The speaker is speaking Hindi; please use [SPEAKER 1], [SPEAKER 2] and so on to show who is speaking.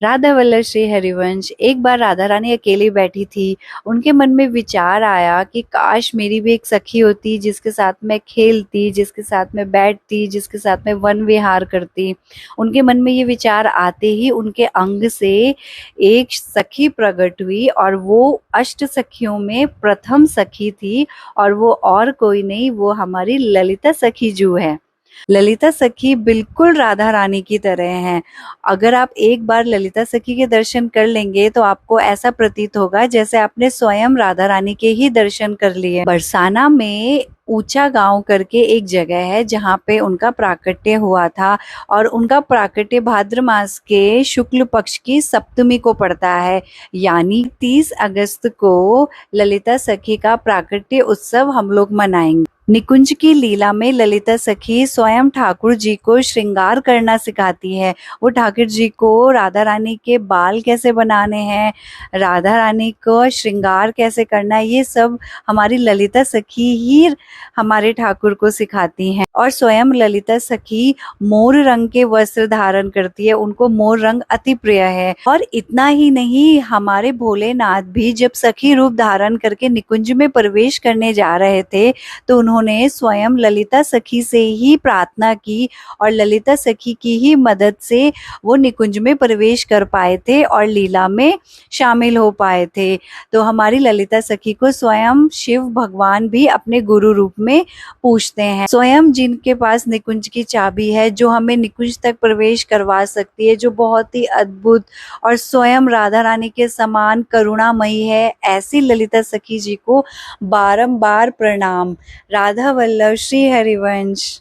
[SPEAKER 1] राधा वल्लभ श्री हरिवंश। एक बार राधा रानी अकेली बैठी थी। उनके मन में विचार आया कि काश मेरी भी एक सखी होती जिसके साथ मैं खेलती, जिसके साथ मैं बैठती, जिसके साथ मैं वन विहार करती। उनके मन में ये विचार आते ही उनके अंग से एक सखी प्रकट हुई और वो अष्ट सखियों में प्रथम सखी थी और वो और कोई नहीं, वो हमारी ललिता सखी जो है। ललिता सखी बिल्कुल राधा रानी की तरह हैं। अगर आप एक बार ललिता सखी के दर्शन कर लेंगे तो आपको ऐसा प्रतीत होगा जैसे आपने स्वयं राधा रानी के ही दर्शन कर लिए। बरसाना में ऊंचा गांव करके एक जगह है जहाँ पे उनका प्राकट्य हुआ था और उनका प्राकट्य भाद्र मास के शुक्ल पक्ष की सप्तमी को पड़ता है, यानी 30 अगस्त को ललिता सखी का प्राकट्य उत्सव हम लोग मनाएंगे। निकुंज की लीला में ललिता सखी स्वयं ठाकुर जी को श्रृंगार करना सिखाती है। वो ठाकुर जी को राधा रानी के बाल कैसे बनाने हैं, राधा रानी को श्रृंगार कैसे करना है, ये सब हमारी ललिता सखी ही हमारे ठाकुर को सिखाती हैं। और स्वयं ललिता सखी मोर रंग के वस्त्र धारण करती है, उनको मोर रंग अति प्रिय है। और इतना ही नहीं, हमारे भोलेनाथ भी जब सखी रूप धारण करके निकुंज में प्रवेश करने जा रहे थे तो उन्होंने स्वयं ललिता सखी से ही प्रार्थना की और ललिता सखी की ही मदद से वो निकुंज में प्रवेश कर पाए थे और लीला में शामिल हो पाए थे। तो हमारी ललिता सखी को स्वयं शिव भगवान भी अपने गुरु रूप में पूछते हैं। स्वयं जिनके पास निकुंज की चाबी है, जो हमें निकुंज तक प्रवेश करवा सकती है, जो बहुत ही अद्भुत और स्वयं राधा रानी के समान करुणामयी है, ऐसी ललिता सखी जी को बारंबार प्रणाम। राधा वल्लभ श्री हरिवंश।